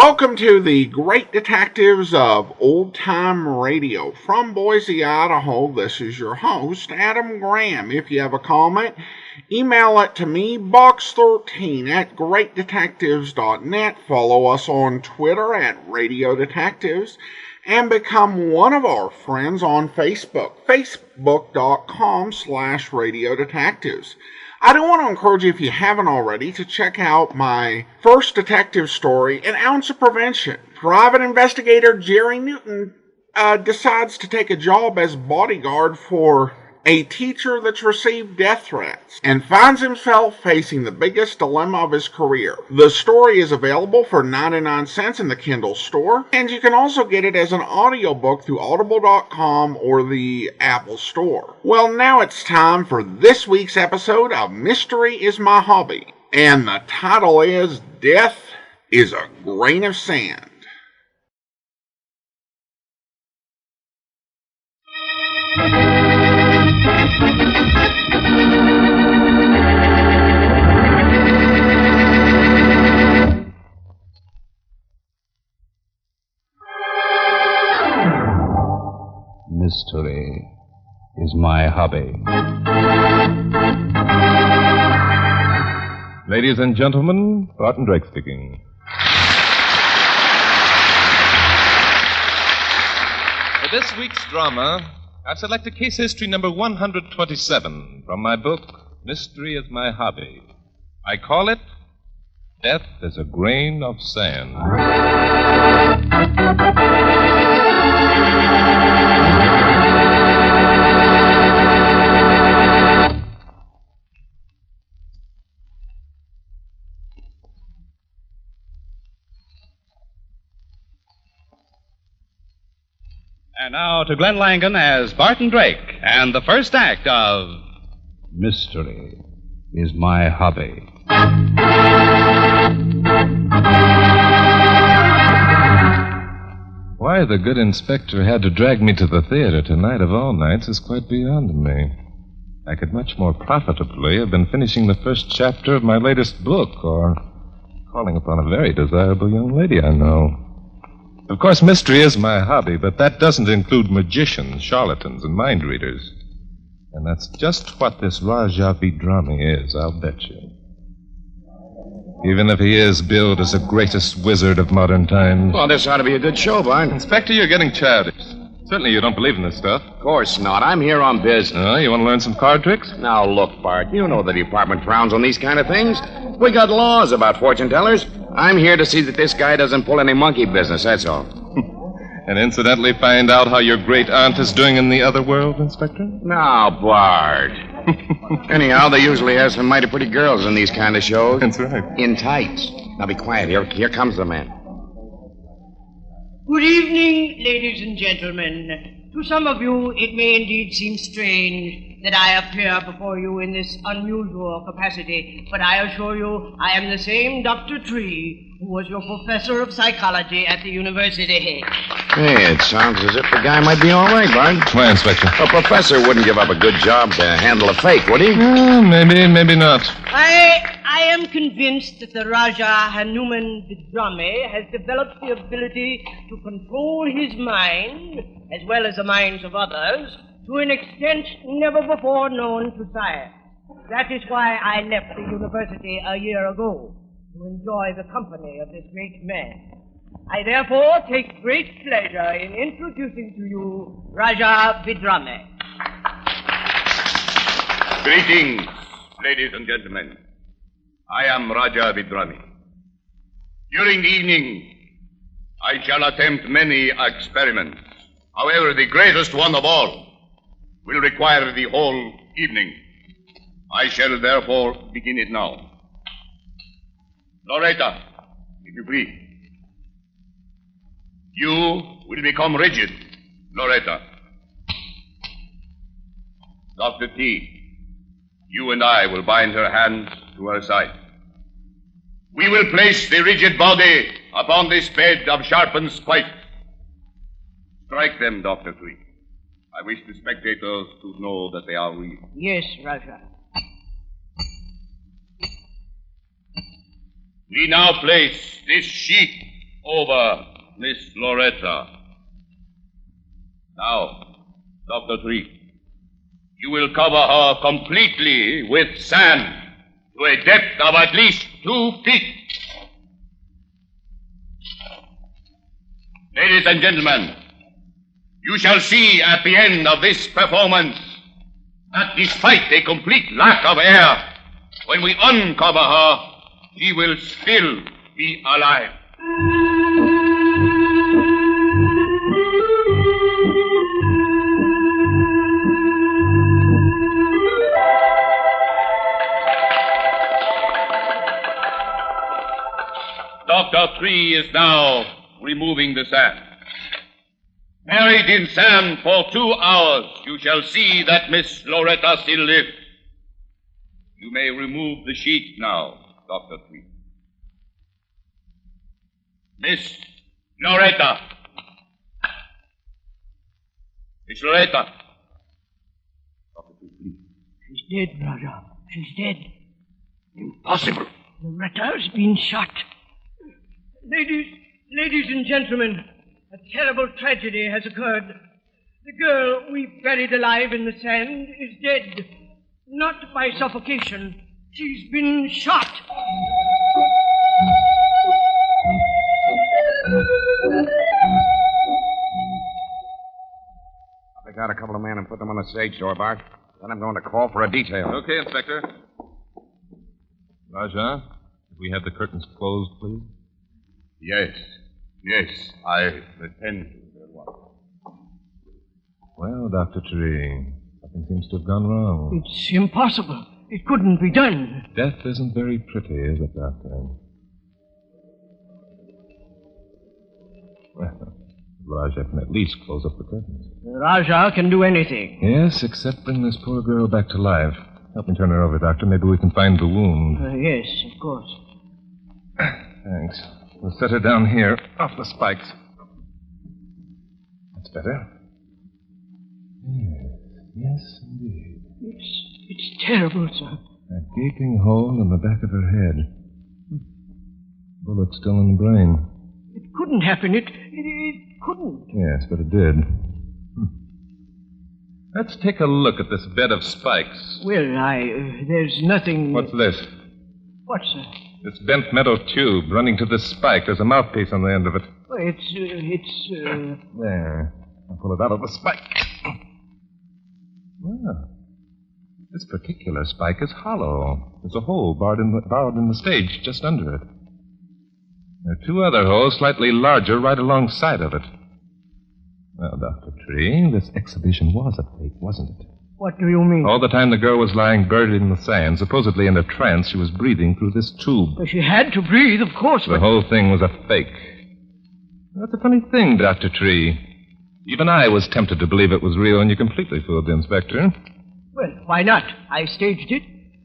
Welcome to the Great Detectives of Old Time Radio. From Boise, Idaho, this is your host, Adam Graham. If you have a comment, email it to me, box13 at greatdetectives.net. Follow us on Twitter at Radio Detectives. And become one of our friends on Facebook, facebook.com/Radio Detectives. I do want to encourage you, if you haven't already, to check out my first detective story, An Ounce of Prevention. Private investigator Jerry Newton decides to take a job as bodyguard for a teacher that's received death threats and finds himself facing the biggest dilemma of his career. The story is available for 99 cents in the Kindle store, and you can also get it as an audiobook through audible.com or the Apple Store. Well, now it's time for this week's episode of Mystery is My Hobby, and the title is Death is a Grain of Sand. Mystery is my hobby. Ladies and gentlemen, Barton Drake speaking. For this week's drama, I've selected case history number 127 from my book, Mystery is My Hobby. I call it Death is a Grain of Sand. And now to Glenn Langan as Barton Drake and the first act of Mystery is My Hobby. Why the good inspector had to drag me to the theater tonight of all nights is quite beyond me. I could much more profitably have been finishing the first chapter of my latest book or calling upon a very desirable young lady I know. Of course, mystery is my hobby, but that doesn't include magicians, charlatans, and mind readers. And that's just what this Raja Vidrami is, I'll bet you. Even if he is billed as the greatest wizard of modern times. Well, this ought to be a good show, Bart. Inspector, you're getting childish. Certainly you don't believe in this stuff. Of course not. I'm here on business. Oh, you want to learn some card tricks? Now, look, Bart, you know the department frowns on these kind of things. We got laws about fortune tellers. I'm here to see that this guy doesn't pull any monkey business, that's all. And incidentally find out how your great aunt is doing in the other world, Inspector? Now, Bart. Anyhow, they usually have some mighty pretty girls in these kind of shows. That's right. In tights. Now, be quiet. Here comes the man. Good evening, ladies and gentlemen. To some of you, it may indeed seem strange that I appear before you in this unusual capacity, but I assure you I am the same Dr. Tree who was your professor of psychology at the university. Hey, it sounds as if the guy might be all right, Bart. Why, Inspector? A professor wouldn't give up a good job to handle a fake, would he? Maybe not. I am convinced that the Raja Hanuman Vidrami has developed the ability to control his mind, as well as the minds of others, to an extent never before known to science. That is why I left the university a year ago, to enjoy the company of this great man. I therefore take great pleasure in introducing to you Raja Vidrami. Greetings, ladies and gentlemen. I am Raja Vidrami. During the evening, I shall attempt many experiments. However, the greatest one of all will require the whole evening. I shall therefore begin it now. Loretta, if you please. You will become rigid, Loretta. Dr. T, you and I will bind her hands to her side. We will place the rigid body upon this bed of sharpened spikes. Strike them, Dr. T. I wish the spectators to know that they are real. Yes, Raja. We now place this sheet over Miss Loretta. Now, Dr. Tree, you will cover her completely with sand to a depth of at least 2 feet. Ladies and gentlemen, you shall see at the end of this performance that despite a complete lack of air, when we uncover her, she will still be alive. Dr. Tree is now removing the sand. Buried in sand for 2 hours, you shall see that Miss Loretta still lives. You may remove the sheet now, Dr. Tree. Miss Loretta. Miss Loretta. Dr. Tree, please. She's dead, Raja. She's dead. Impossible. Loretta's been shot. Ladies and gentlemen, a terrible tragedy has occurred. The girl we buried alive in the sand is dead. Not by suffocation. She's been shot. I'll pick out a couple of men and put them on the stage door, Bart. Then I'm going to call for a detail. Okay, Inspector. Raja, if we have the curtains closed, please. Yes, I attend to their work. Well, Dr. Tree, something seems to have gone wrong. It's impossible. It couldn't be done. Death isn't very pretty, is it, Doctor? Well, Raja can at least close up the curtains. Raja can do anything. Yes, except bring this poor girl back to life. Help me turn her over, Doctor. Maybe we can find the wound. Yes, of course. Thanks. We'll set her down here, off the spikes. That's better. Yes, indeed. It's terrible, sir. A gaping hole in the back of her head. Bullet still in the brain. It couldn't happen. It couldn't. Yes, but it did. Let's take a look at this bed of spikes. Well, there's nothing... What's this? What, sir? This bent metal tube running to this spike. There's a mouthpiece on the end of it. Well, it's... There. I'll pull it out of the spike. Well, this particular spike is hollow. There's a hole barred in the stage just under it. There are 2 other holes slightly larger right alongside of it. Well, Dr. Tree, this exhibition was a fake, wasn't it? What do you mean? All the time the girl was lying buried in the sand, supposedly in a trance, she was breathing through this tube. Well, she had to breathe, of course, The whole thing was a fake. That's a funny thing, Dr. Tree. Even I was tempted to believe it was real, and you completely fooled the inspector. Well, why not? I staged it.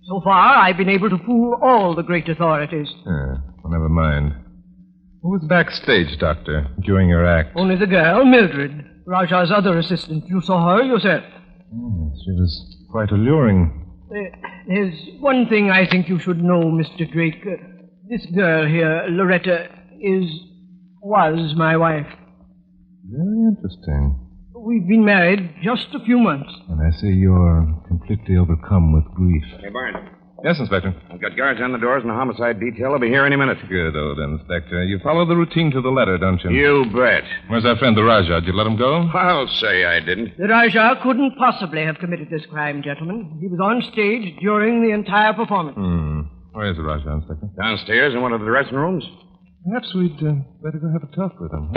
So far, I've been able to fool all the great authorities. Well, never mind. Who was backstage, Doctor, during your act? Only the girl, Mildred, Raja's other assistant. You saw her yourself. Yes, she was quite alluring. There's one thing I think you should know, Mr. Drake. This girl here, Loretta, was my wife. Very interesting. We've been married just a few months. And I see you're completely overcome with grief. Hey, Barnes. Yes, Inspector. I've got guards on the doors and the homicide detail. They'll be here any minute. Good, old Inspector. You follow the routine to the letter, don't you? You bet. Where's our friend, the Rajah? Did you let him go? I'll say I didn't. The Raja couldn't possibly have committed this crime, gentlemen. He was on stage during the entire performance. Where is the Rajah, Inspector? Downstairs in one of the dressing rooms. Perhaps we'd better go have a talk with him.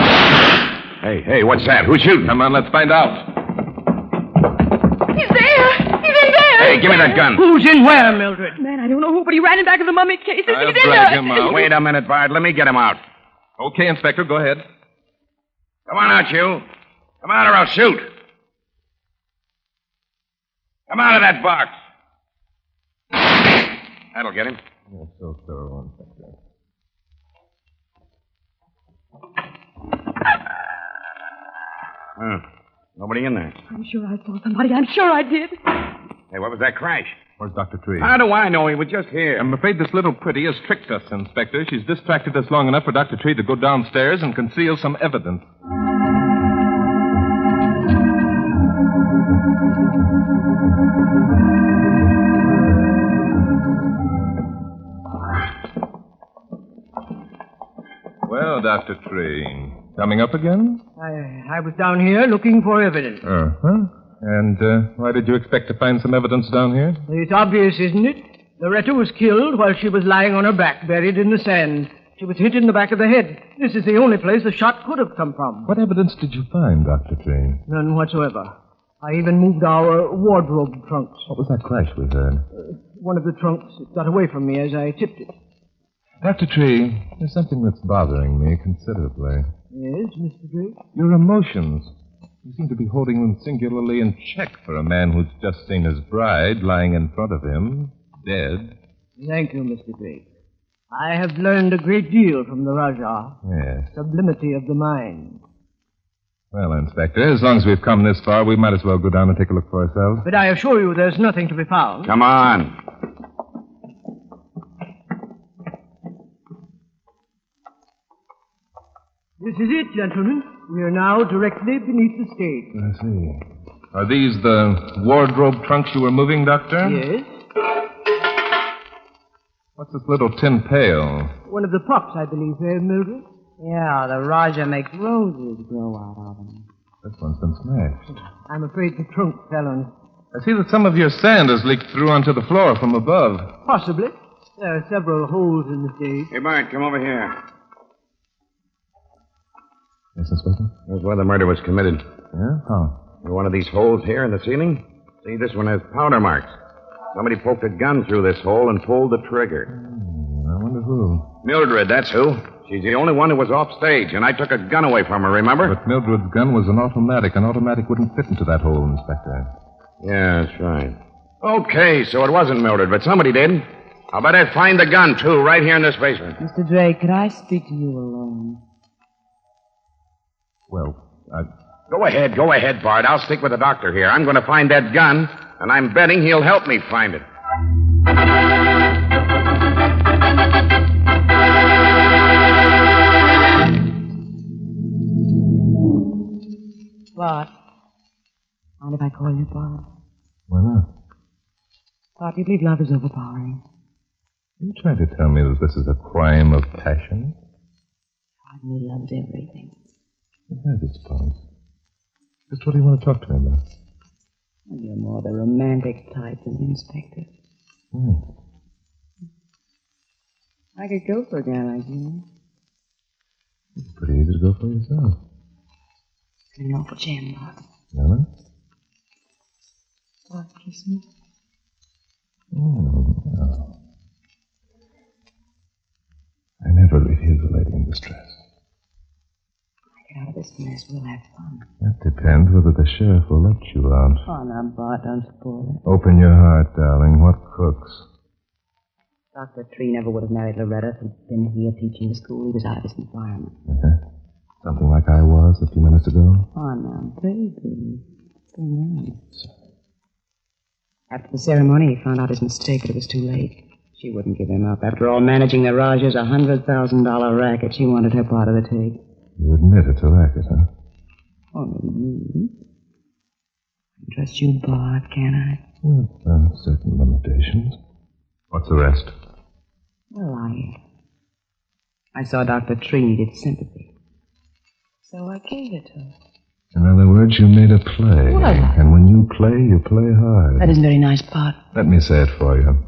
Hey, what's that? Who's shooting? Come on, let's find out. He's there! He's in there! Hey, give me that gun. Who's in where, Mildred? Man, I don't know who, but he ran in back of the mummy case. I'll He's in drag there. him out. Wait a minute, Bart. Let me get him out. Okay, Inspector, go ahead. Come on out, you. Come out or I'll shoot. Come out of that box. That'll get him. You're so thorough, Inspector. Nobody in there. I'm sure I saw somebody. I'm sure I did. Hey, what was that crash? Where's Dr. Tree? How do I know? He was just here. I'm afraid this little pretty has tricked us, Inspector. She's distracted us long enough for Dr. Tree to go downstairs and conceal some evidence. Well, Dr. Tree, coming up again? I was down here looking for evidence. Uh-huh. And why did you expect to find some evidence down here? It's obvious, isn't it? Loretta was killed while she was lying on her back, buried in the sand. She was hit in the back of the head. This is the only place the shot could have come from. What evidence did you find, Dr. Tree? None whatsoever. I even moved our wardrobe trunks. What was that crash we heard? One of the trunks got away from me as I tipped it. Dr. Tree, there's something that's bothering me considerably. Yes, Mr. Drake? Your emotions. You seem to be holding them singularly in check for a man who's just seen his bride lying in front of him, dead. Thank you, Mr. Drake. I have learned a great deal from the Rajah. Yes. Sublimity of the mind. Well, Inspector, as long as we've come this far, we might as well go down and take a look for ourselves. But I assure you there's nothing to be found. Come on. This is it, gentlemen. We are now directly beneath the stage. I see. Are these the wardrobe trunks you were moving, Doctor? Yes. What's this little tin pail? One of the pups, I believe, Mildred. Yeah, the Raja makes roses grow out of them. This one's been smashed. I'm afraid the trunk fell on. I see that some of your sand has leaked through onto the floor from above. Possibly. There are several holes in the stage. Hey, Bart, come over here. Yes, Inspector? Here's where the murder was committed. Yeah? How? In one of these holes here in the ceiling. See, this one has powder marks. Somebody poked a gun through this hole and pulled the trigger. I wonder who. Mildred, that's who. She's the only one who was off stage, and I took a gun away from her, remember? But Mildred's gun was an automatic. An automatic wouldn't fit into that hole, Inspector. Yeah, that's right. Okay, so it wasn't Mildred, but somebody did. I'll bet I'd find the gun, too, right here in this basement. Mr. Drake, could I speak to you alone? Well, Go ahead, Bart. I'll stick with the doctor here. I'm going to find that gun, and I'm betting he'll help me find it. Bart. Mind if I call you Bart? Why not? Bart, you believe love is overpowering. Are you trying to tell me that this is a crime of passion? Part of me loves everything. It has its points. Just what do you want to talk to me about? Well, you're more the romantic type than the inspector. I could go for a guy like you. It's pretty easy to go for yourself. An awful jam, Bart. Really? Bart, kiss me. Oh, no. I never refuse a lady in distress. Get out of this mess, we'll have fun. That depends whether the sheriff will let you out. Oh, now, Bart, don't spoil it. Open your heart, darling. What cooks? Dr. Tree never would have married Loretta if he'd been here teaching the school. He was out of his environment. Something like I was a few minutes ago. Oh, now, baby. After the ceremony, he found out his mistake, but it was too late. She wouldn't give him up. After all, managing the Rajah's $100,000 racket, she wanted her part of the take. You admit it's a racket, huh? Only you. I can trust you, Bart, can't I? With certain limitations. What's the rest? Well, I saw Dr. Tree needed sympathy. So I gave it to her. In other words, you made a play. Well, and when you play hard. That isn't very nice, Bart. Let me say it for you.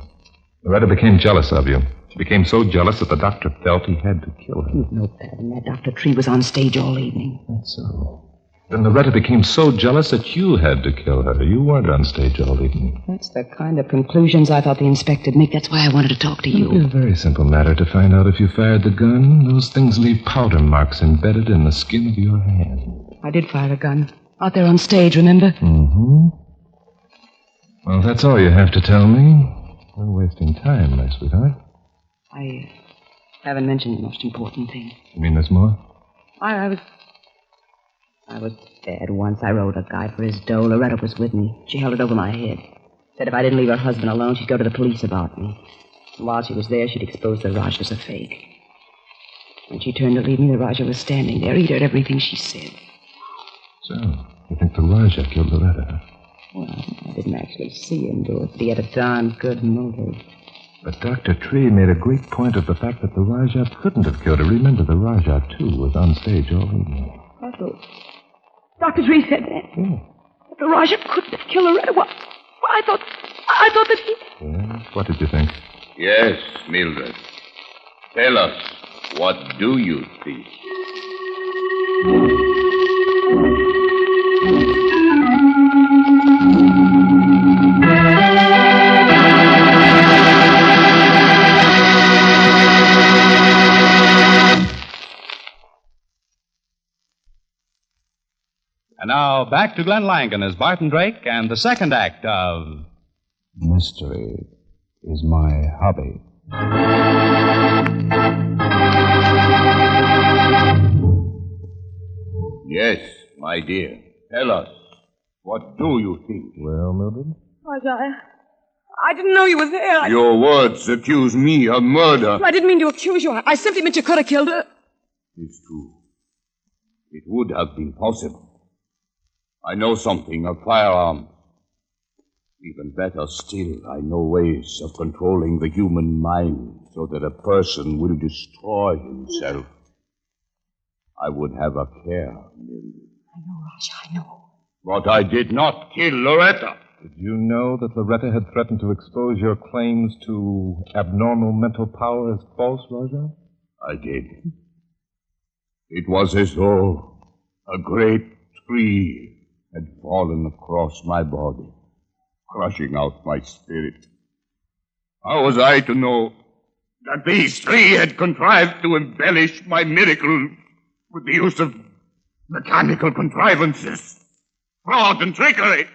Loretta became jealous of you. She became so jealous that the doctor felt he had to kill her. You'd know better than that. Dr. Tree was on stage all evening. That's so. Then Loretta became so jealous that you had to kill her. You weren't on stage all evening. That's the kind of conclusions I thought the inspector'd make. That's why I wanted to talk to you. It's a very simple matter to find out if you fired the gun. Those things leave powder marks embedded in the skin of your hand. I did fire a gun. Out there on stage, remember? Mm-hmm. Well, that's all you have to tell me. We're wasting time, my sweetheart. I haven't mentioned the most important thing. You mean there's more? I was bad once. I rode a guy for his dough. Loretta was with me. She held it over my head. Said if I didn't leave her husband alone, she'd go to the police about me. And while she was there, she'd expose the Raj as a fake. When she turned to leave me, the Raja was standing there. He'd heard everything she said. So, you think the Raja killed Loretta? Well, I didn't actually see him do it, but he had a darn good motive. But Dr. Tree made a great point of the fact that the Raja couldn't have killed her. Remember, the Raja, too, was on stage all evening. I thought... Dr. Tree said that. Yeah. But the Raja couldn't have killed Loretta. Well, I thought that he... Yes? What did you think? Yes, Mildred. Tell us, what do you think? And now, back to Glenn Langan as Barton Drake and the second act of Mystery is My Hobby. Yes, my dear. Tell us, what do you think? Well, Mildred? Raja, I didn't know you were there. Your words accuse me of murder. I didn't mean to accuse you. I simply meant you could have killed her. It's true. It would have been possible. I know something of firearms. Even better still, I know ways of controlling the human mind so that a person will destroy himself. I would have a care, Mildred. I know, Raja, I know. But I did not kill Loretta. Did you know that Loretta had threatened to expose your claims to abnormal mental power as false, Raja? I did. It was as though a great tree had fallen across my body, crushing out my spirit. How was I to know that these three had contrived to embellish my miracle with the use of mechanical contrivances, fraud and trickery?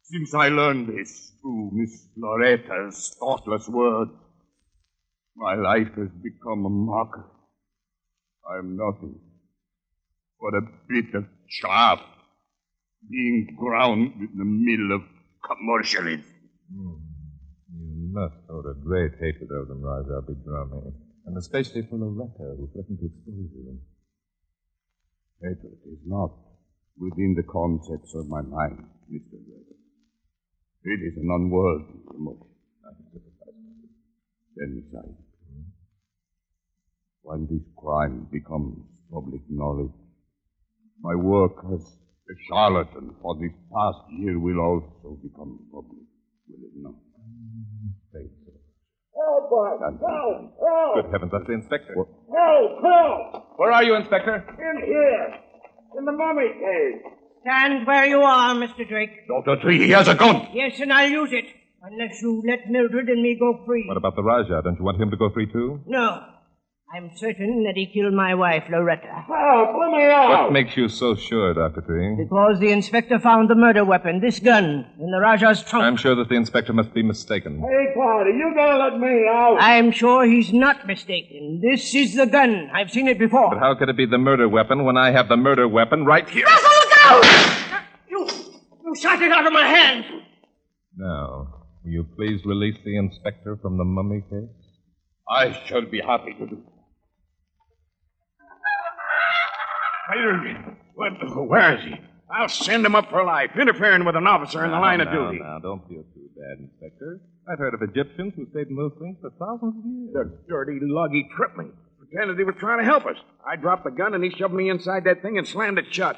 Since I learned this through Miss Loretta's thoughtless words, my life has become a mockery. I am nothing but a bit of chaff being ground in the mill of commercialism. You must hold a great hatred of them, Raja Bidrami, and especially for Loretta, who threatened to expose you. Hatred is not within the concepts of my mind, Mr. Redding. It is an unworldly emotion. I can sympathize with it. Then besides, when this crime becomes public knowledge, my work as a charlatan for this past year will also become public, will it not? Help, Bart! Help! Help! Good heavens, that's the inspector. Help! Help! Where are you, Inspector? In here! In the mummy cage! Stand where you are, Mr. Drake. Dr. Tree, he has a gun! Yes, and I'll use it. Unless you let Mildred and me go free. What about the Raja? Don't you want him to go free, too? No. I'm certain that he killed my wife, Loretta. Help! Let me out! What makes you so sure, Dr. Tree? Because the inspector found the murder weapon, this gun, in the Raja's trunk. I'm sure that the inspector must be mistaken. Hey, Carter, you gotta let me out! I'm sure he's not mistaken. This is the gun. I've seen it before. But how could it be the murder weapon when I have the murder weapon right here? Russell, look out! You shot it out of my hand. Now, will you please release the inspector from the mummy case? I shall be happy to do it. Where is he? I'll send him up for life, interfering with an officer in the line of duty. Now, don't feel too bad, Inspector. I've heard of Egyptians who stayed in those things for thousands of years. The dirty lug, he tripped me. Pretended he was trying to help us. I dropped the gun and he shoved me inside that thing and slammed it shut.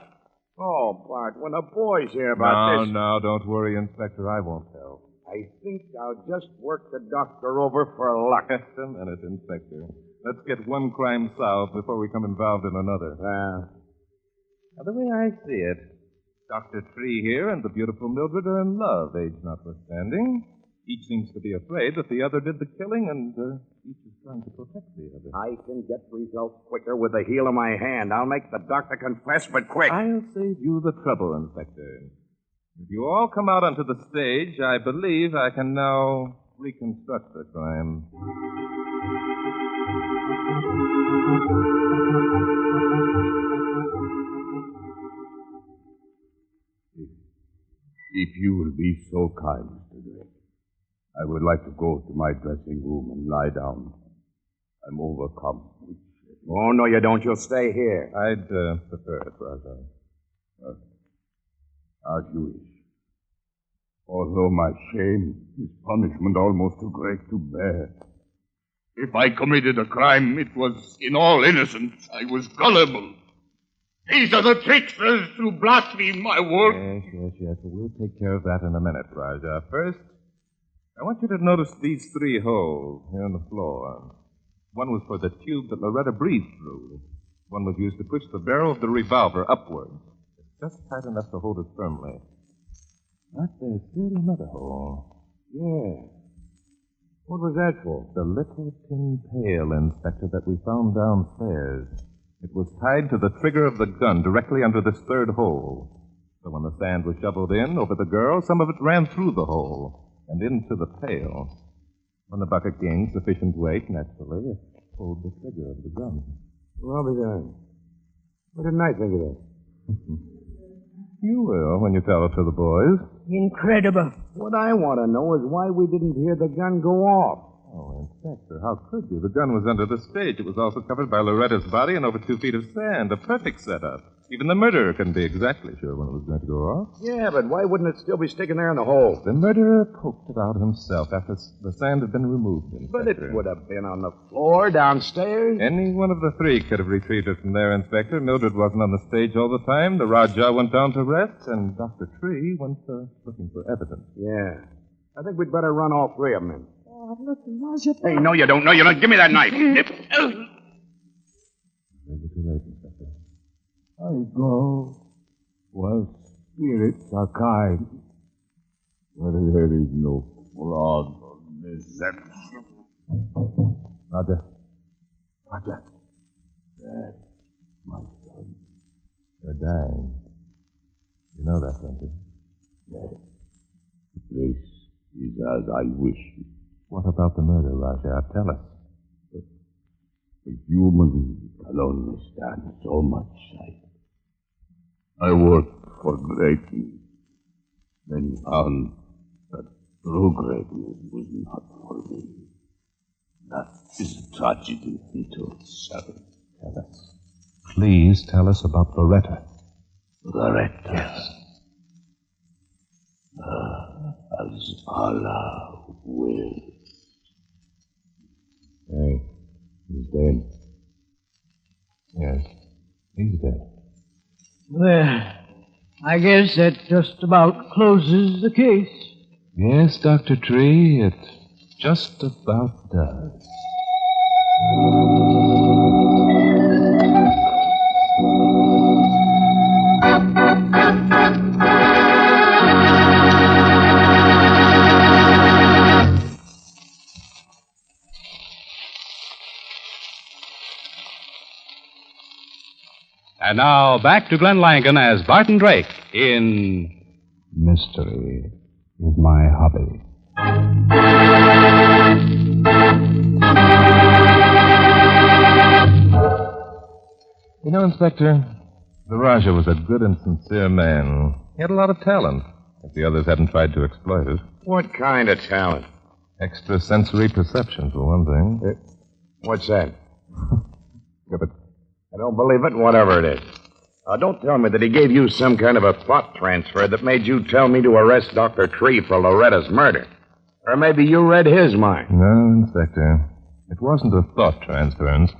Oh, Bart, when the boys hear about this... No, don't worry, Inspector. I won't tell. I think I'll just work the doctor over for luck. Just a minute, Inspector. Let's get one crime solved before we come involved in another. Now, the way I see it, Dr. Tree here and the beautiful Mildred are in love, age notwithstanding. Each seems to be afraid that the other did the killing, and each is trying to protect the other. I can get results quicker with the heel of my hand. I'll make the doctor confess, but quick. I'll save you the trouble, Inspector. If you all come out onto the stage, I believe I can now reconstruct the crime. If you will be so kind, Mr. I would like to go to my dressing room and lie down. I'm overcome. Oh, no, you don't. You'll stay here. I'd prefer it, Raja. As you wish. Although my shame is punishment almost too great to bear. If I committed a crime, it was in all innocence. I was gullible. These are the tricksters who blaspheme my word. Yes. We'll take care of that in a minute, Raja. First, I want you to notice these 3 holes here on the floor. One was for the tube that Loretta breathed through. One was used to push the barrel of the revolver upward. It's just tight enough to hold it firmly. But there's still another hole. Yeah. What was that for? The little tin pail, Inspector, that we found downstairs. It was tied to the trigger of the gun directly under this 3rd hole. So when the sand was shoveled in over the girl, some of it ran through the hole and into the pail. When the bucket gained sufficient weight, naturally, it pulled the trigger of the gun. Well, I'll be darned. What didn't I think of that? You will when you tell it to the boys. Incredible. What I want to know is why we didn't hear the gun go off. Oh, Inspector, how could you? The gun was under the stage. It was also covered by Loretta's body and over 2 feet of sand. A perfect setup. Even the murderer couldn't be exactly sure when it was going to go off. Yeah, but why wouldn't it still be sticking there in the hole? The murderer poked it out himself after the sand had been removed, But Inspector. it would have been on the floor downstairs. Any one of the 3 could have retrieved it from there, Inspector. Mildred wasn't on the stage all the time. The Rajah went down to rest, and Dr. Tree went looking for evidence. Yeah. I think we'd better run all 3 of them in. Oh, look, Raja. Hey, no, you don't. No, you don't. Give me that knife. Maybe too late, Inspector. I go where spirits are kind, where there is no fraud or deception. Roger. That's my son. You're dying. You know that, don't you? Yes. The place is as I wish it. What about the murder, Raja? Tell us. A human can only stand so much sight. I worked for greatness, then found that true greatness was not for me. That is a tragedy unto itself. Tell us. Please tell us about Loretta. Loretta. Yes. As Allah wills. Hey, he's dead. Yes, he's dead. Well, I guess that just about closes the case. Yes, Dr. Tree, it just about does. And now, back to Glenn Langan as Barton Drake in Mystery is My Hobby. You know, Inspector, the Rajah was a good and sincere man. He had a lot of talent, if the others hadn't tried to exploit it. What kind of talent? Extrasensory perception, for one thing. What's that? Yeah, but I don't believe it, whatever it is. Don't tell me that he gave you some kind of a thought transfer that made you tell me to arrest Dr. Tree for Loretta's murder. Or maybe you read his mind. No, Inspector. It wasn't a thought transference.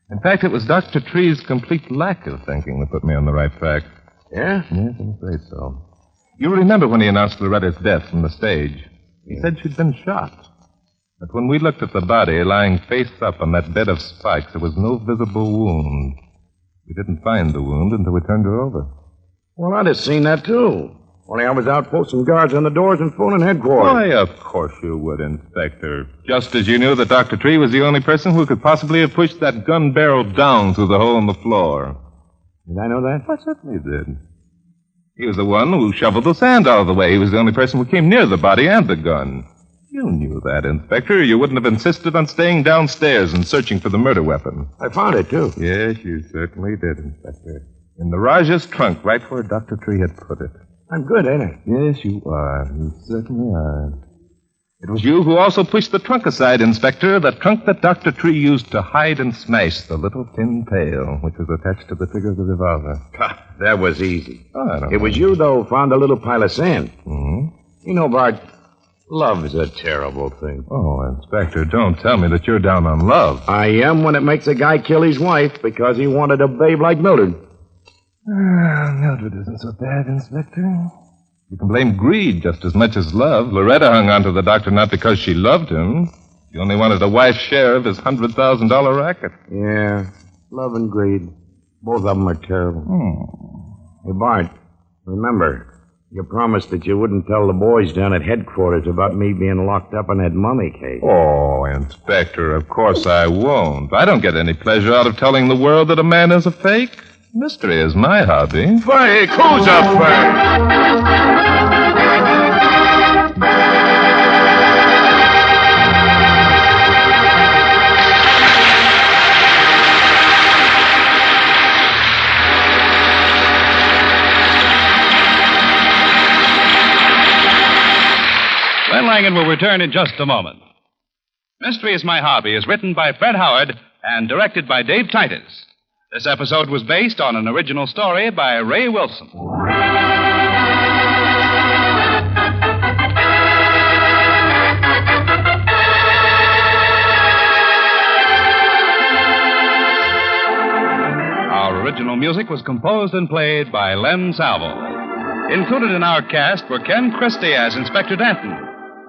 In fact, it was Dr. Tree's complete lack of thinking that put me on the right track. Yeah? Yes, I'm afraid so. You remember when he announced Loretta's death from the stage? He said she'd been shot. But when we looked at the body lying face up on that bed of spikes, there was no visible wound. We didn't find the wound until we turned her over. Well, I'd have seen that, too. Only I was out posting guards on the doors and phoning headquarters. Why, of course you would, Inspector. Just as you knew that Dr. Tree was the only person who could possibly have pushed that gun barrel down through the hole in the floor. Did I know that? I certainly did. He was the one who shoveled the sand out of the way. He was the only person who came near the body and the gun. You knew that, Inspector. You wouldn't have insisted on staying downstairs and searching for the murder weapon. I found it, too. Yes, you certainly did, Inspector. In the Rajah's trunk, right where Dr. Tree had put it. I'm good, ain't I? Yes, you are. You certainly are. It was you who also pushed the trunk aside, Inspector, the trunk that Dr. Tree used to hide and smash the little tin pail which was attached to the trigger of the revolver. That was easy. Oh, I don't It know. was you, though, found a little pile of sand. Hmm? You know, Bart, love is a terrible thing. Oh, Inspector, don't tell me that you're down on love. I am when it makes a guy kill his wife because he wanted a babe like Mildred. Mildred isn't so bad, Inspector. You can blame greed just as much as love. Loretta hung on to the doctor not because she loved him. She only wanted a wife's share of his $100,000 racket. Yeah, love and greed. Both of them are terrible. Hey, Bart, remember, you promised that you wouldn't tell the boys down at headquarters about me being locked up in that mummy case. Oh, Inspector, of course I won't. I don't get any pleasure out of telling the world that a man is a fake. Mystery is my hobby. Hey, who's up first? Glenn Langan will return in just a moment. Mystery is My Hobby is written by Fred Howard and directed by Dave Titus. This episode was based on an original story by Ray Wilson. Our original music was composed and played by Len Salvo. Included in our cast were Ken Christie as Inspector Denton,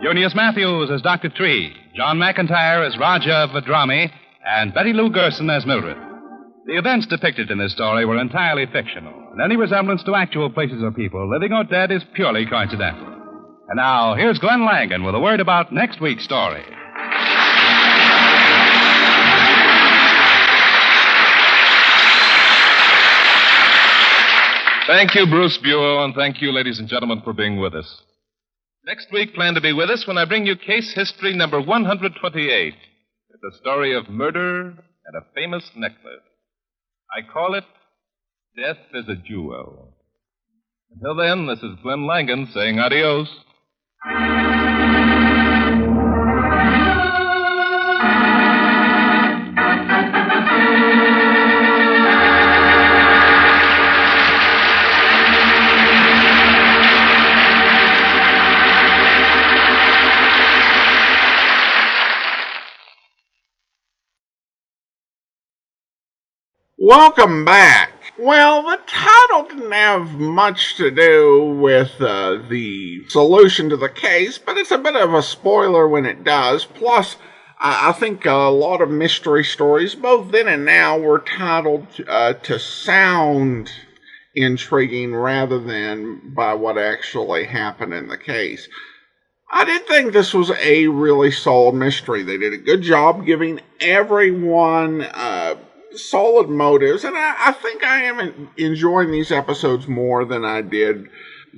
Junius Matthews as Dr. Tree, John McIntyre as Raja Vidrami, and Betty Lou Gerson as Mildred. The events depicted in this story were entirely fictional, and any resemblance to actual places or people, living or dead, is purely coincidental. And now, here's Glenn Langan with a word about next week's story. Thank you, Bruce Buell, and thank you, ladies and gentlemen, for being with us. Next week, plan to be with us when I bring you case history number 128. It's a story of murder and a famous necklace. I call it Death is a Jewel. Until then, this is Glenn Langan saying adios. Welcome back. Well, the title didn't have much to do with the solution to the case, but it's a bit of a spoiler when it does. Plus, I think a lot of mystery stories, both then and now, were titled to sound intriguing rather than by what actually happened in the case. I did think this was a really solid mystery. They did a good job giving everyone solid motives, and I think I am enjoying these episodes more than I did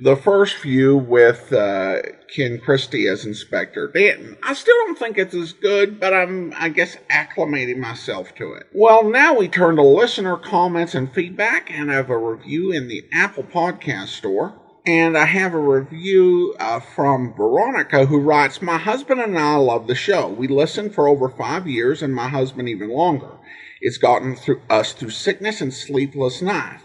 the first few with Ken Christie as Inspector Denton. I still don't think it's as good, but I'm, I guess, acclimating myself to it. Well, now we turn to listener comments and feedback, and I have a review in the Apple Podcast Store. And I have a review from Veronica, who writes, "My husband and I love the show. We listened for over 5 years, and my husband even longer. It's gotten us through sickness and sleepless nights.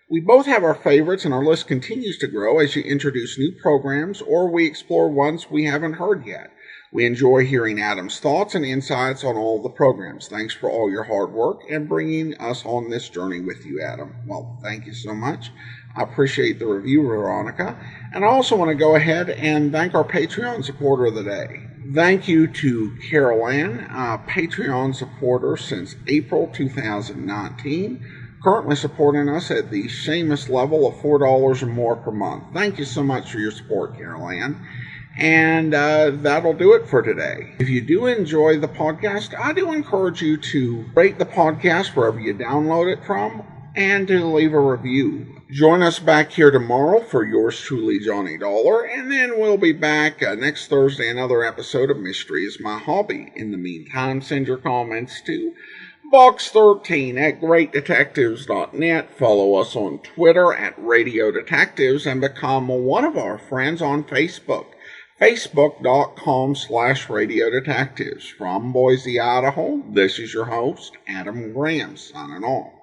We both have our favorites, and our list continues to grow as you introduce new programs or we explore ones we haven't heard yet. We enjoy hearing Adam's thoughts and insights on all the programs. Thanks for all your hard work and bringing us on this journey with you, Adam." Well, thank you so much. I appreciate the review, Veronica. And I also want to go ahead and thank our Patreon supporter of the day. Thank you to Carol Ann, a Patreon supporter since April 2019, currently supporting us at the Seamus level of $4 or more per month. Thank you so much for your support, Carol Ann. And that'll do it for today. If you do enjoy the podcast, I do encourage you to rate the podcast wherever you download it from and to leave a review. Join us back here tomorrow for yours truly, Johnny Dollar, and then we'll be back next Thursday, another episode of Mystery is My Hobby. In the meantime, send your comments to Box13 at greatdetectives.net. Follow us on Twitter at Radio Detectives and become one of our friends on Facebook. Facebook.com/Radio Detectives. From Boise, Idaho, this is your host, Adam Graham, signing off.